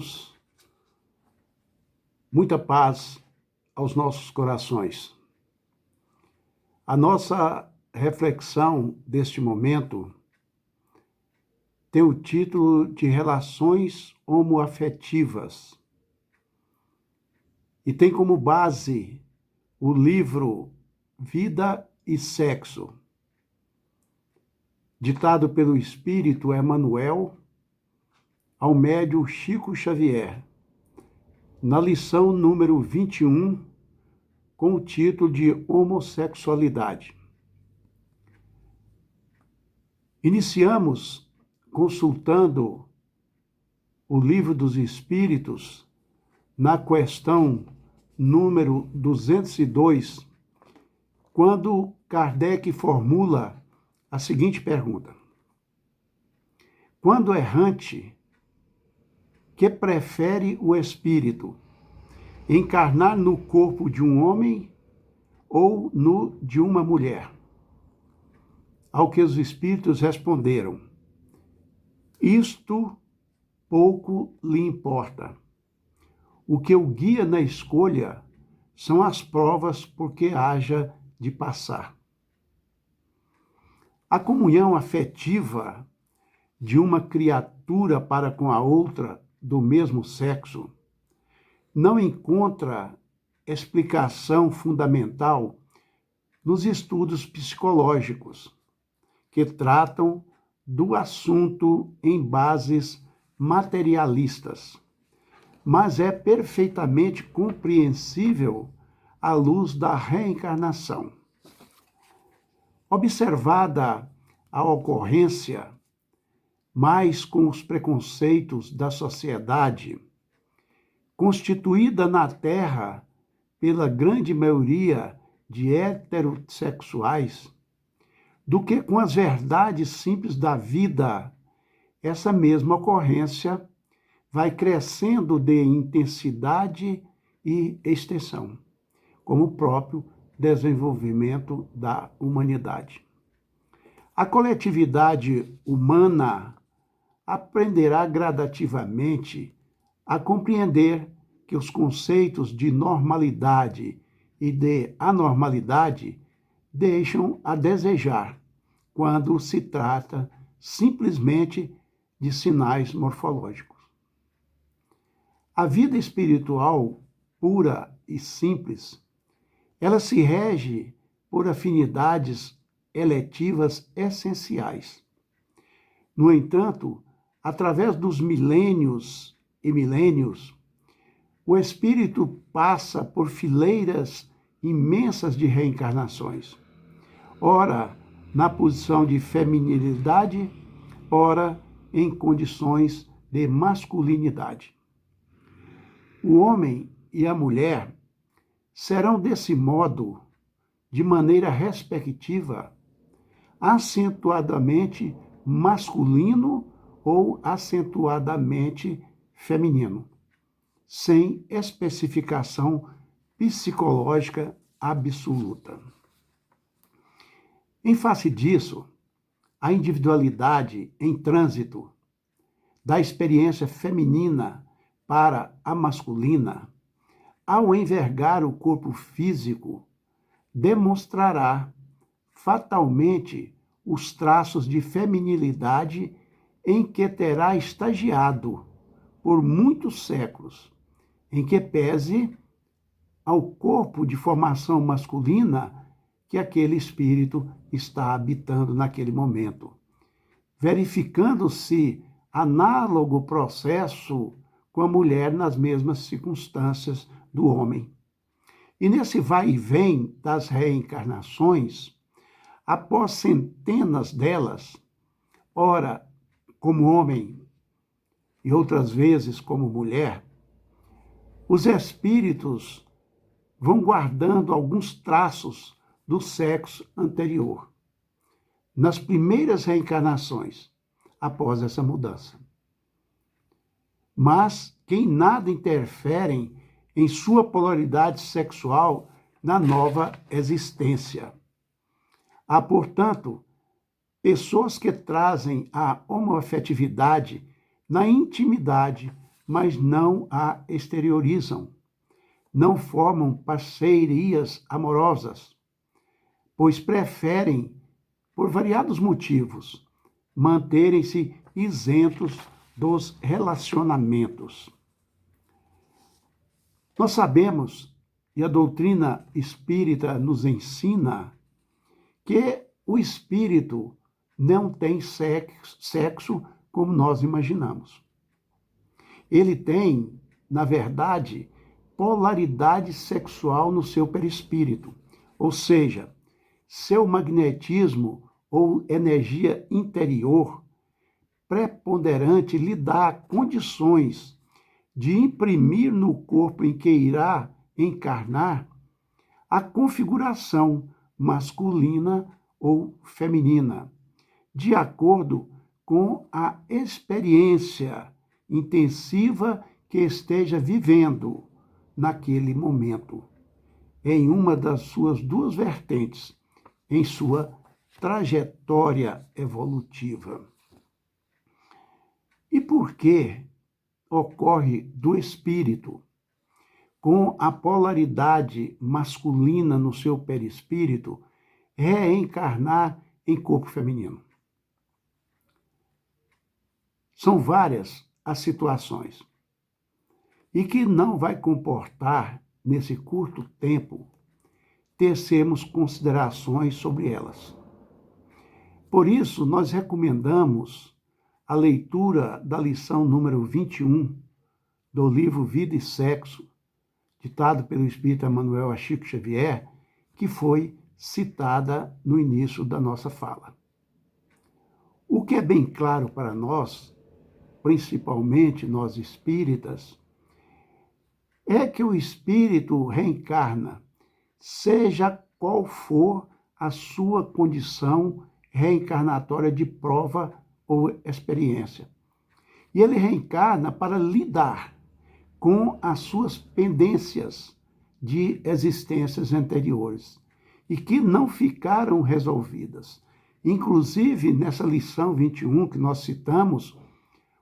irmãos, muita paz aos nossos corações. A nossa reflexão deste momento tem o título de Relações Homoafetivas e tem como base o livro Vida e Sexo, ditado pelo Espírito Emmanuel ao médium Chico Xavier, na lição número 21, com o título de Homossexualidade. Iniciamos consultando o Livro dos Espíritos na questão número 202, quando Kardec formula a seguinte pergunta: quando errante, que prefere o espírito, encarnar no corpo de um homem ou no de uma mulher? Ao que os espíritos responderam: isto pouco lhe importa. O que o guia na escolha são as provas por que haja de passar. A comunhão afetiva de uma criatura para com a outra do mesmo sexo não encontra explicação fundamental nos estudos psicológicos, que tratam do assunto em bases materialistas, mas é perfeitamente compreensível à luz da reencarnação. Observada a ocorrência, mas com os preconceitos da sociedade, constituída na Terra pela grande maioria de heterossexuais, do que com as verdades simples da vida, essa mesma ocorrência vai crescendo de intensidade e extensão, como o próprio desenvolvimento da humanidade. A coletividade humana aprenderá gradativamente a compreender que os conceitos de normalidade e de anormalidade deixam a desejar quando se trata simplesmente de sinais morfológicos. A vida espiritual pura e simples, ela se rege por afinidades eletivas essenciais. No entanto, através dos milênios e milênios, o espírito passa por fileiras imensas de reencarnações, ora na posição de feminilidade, ora em condições de masculinidade. O homem e a mulher serão desse modo, de maneira respectiva, acentuadamente masculino ou acentuadamente feminino, sem especificação psicológica absoluta. Em face disso, a individualidade em trânsito da experiência feminina para a masculina, ao envergar o corpo físico, demonstrará fatalmente os traços de feminilidade em que terá estagiado por muitos séculos, em que pese ao corpo de formação masculina que aquele espírito está habitando naquele momento, verificando-se análogo processo com a mulher nas mesmas circunstâncias do homem. E nesse vai e vem das reencarnações, após centenas delas, ora como homem e outras vezes como mulher, os espíritos vão guardando alguns traços do sexo anterior, nas primeiras reencarnações, após essa mudança. Mas que em nada interferem em sua polaridade sexual na nova existência. Há, portanto, pessoas que trazem a homoafetividade na intimidade mas não a exteriorizam. Não formam parcerias amorosas, pois preferem, por variados motivos, manterem-se isentos dos relacionamentos. Nós sabemos, e a doutrina espírita nos ensina, que o espírito não tem sexo como nós imaginamos. Ele tem, na verdade, polaridade sexual no seu perispírito, ou seja, seu magnetismo ou energia interior preponderante lhe dá condições de imprimir no corpo em que irá encarnar a configuração masculina ou feminina, de acordo com a experiência intensiva que esteja vivendo naquele momento, em uma das suas duas vertentes, em sua trajetória evolutiva. E por que ocorre do espírito, com a polaridade masculina no seu perispírito, reencarnar em corpo feminino? São várias as situações, e que não vai comportar, nesse curto tempo, tecermos considerações sobre elas. Por isso, nós recomendamos a leitura da lição número 21 do livro Vida e Sexo, ditado pelo espírito Emmanuel Chico Xavier, que foi citada no início da nossa fala. O que é bem claro para nós, principalmente nós espíritas, é que o espírito reencarna, seja qual for a sua condição reencarnatória de prova ou experiência. E ele reencarna para lidar com as suas pendências de existências anteriores e que não ficaram resolvidas. Inclusive, nessa lição 21 que nós citamos,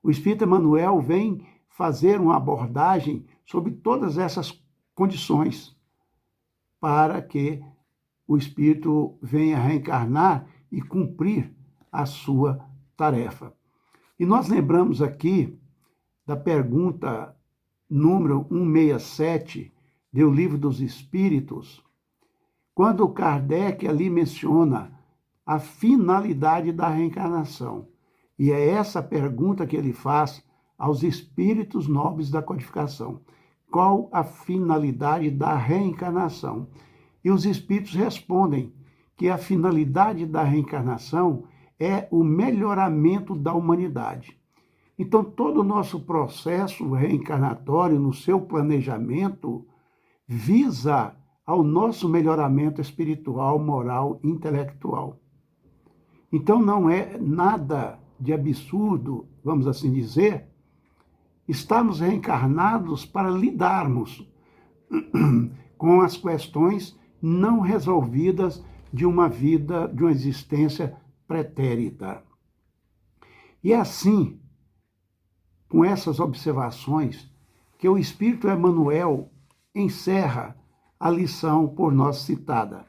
o espírito Emmanuel vem fazer uma abordagem sobre todas essas condições para que o espírito venha reencarnar e cumprir a sua tarefa. E nós lembramos aqui da pergunta número 167 do Livro dos Espíritos, quando Kardec ali menciona a finalidade da reencarnação. E é essa pergunta que ele faz aos espíritos nobres da codificação. Qual a finalidade da reencarnação? E os espíritos respondem que a finalidade da reencarnação é o melhoramento da humanidade. Então, todo o nosso processo reencarnatório, no seu planejamento, visa ao nosso melhoramento espiritual, moral e intelectual. Então, não é nada de absurdo, vamos assim dizer, estamos reencarnados para lidarmos com as questões não resolvidas de uma vida, de uma existência pretérita. E é assim, com essas observações, que o Espírito Emmanuel encerra a lição por nós citada,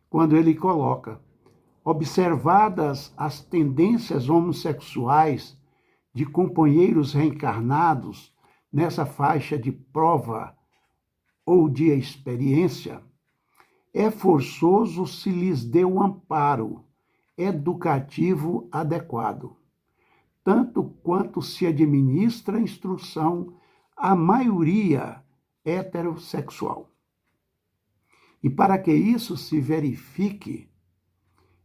quando ele coloca: observadas as tendências homossexuais de companheiros reencarnados nessa faixa de prova ou de experiência, é forçoso se lhes dê um amparo educativo adequado, tanto quanto se administra instrução à maioria heterossexual. E para que isso se verifique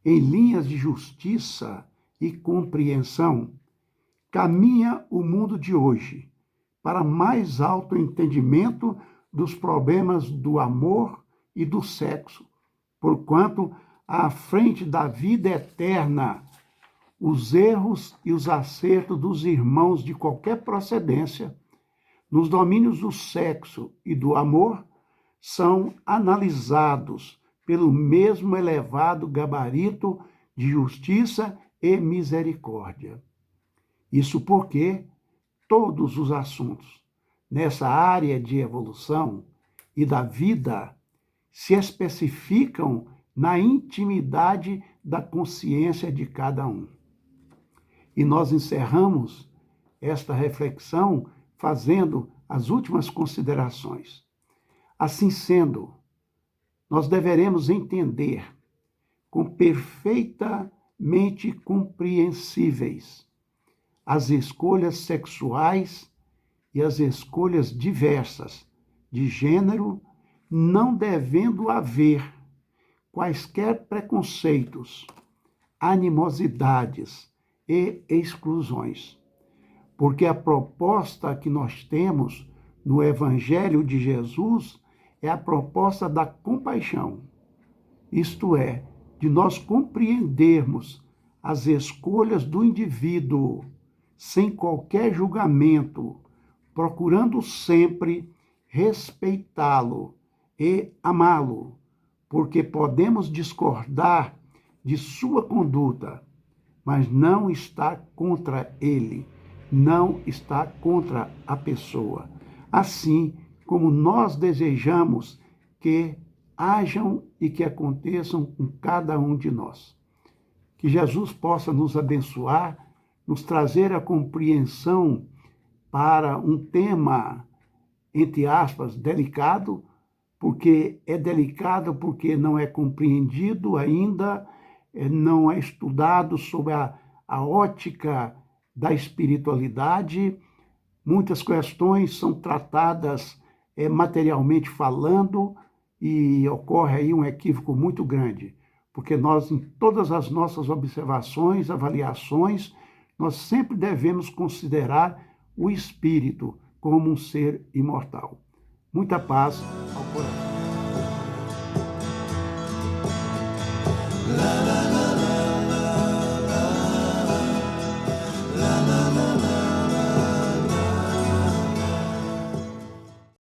em linhas de justiça e compreensão, caminha o mundo de hoje para mais alto entendimento dos problemas do amor e do sexo, porquanto, à frente da vida eterna, os erros e os acertos dos irmãos de qualquer procedência, nos domínios do sexo e do amor, são analisados pelo mesmo elevado gabarito de justiça e misericórdia. Isso porque todos os assuntos nessa área de evolução e da vida se especificam na intimidade da consciência de cada um. E nós encerramos esta reflexão fazendo as últimas considerações. Assim sendo, nós deveremos entender com perfeitamente compreensíveis as escolhas sexuais e as escolhas diversas de gênero, não devendo haver quaisquer preconceitos, animosidades e exclusões. Porque a proposta que nós temos no Evangelho de Jesus é a proposta da compaixão, isto é, de nós compreendermos as escolhas do indivíduo sem qualquer julgamento, procurando sempre respeitá-lo e amá-lo, porque podemos discordar de sua conduta, mas não está contra ele, não está contra a pessoa. Assim como nós desejamos que hajam e que aconteçam com cada um de nós. Que Jesus possa nos abençoar, nos trazer a compreensão para um tema, entre aspas, delicado, porque é delicado porque não é compreendido ainda, não é estudado sob a ótica da espiritualidade. Muitas questões são tratadas materialmente falando e ocorre aí um equívoco muito grande, porque nós, em todas as nossas observações, avaliações, nós sempre devemos considerar o espírito como um ser imortal. Muita paz ao coração.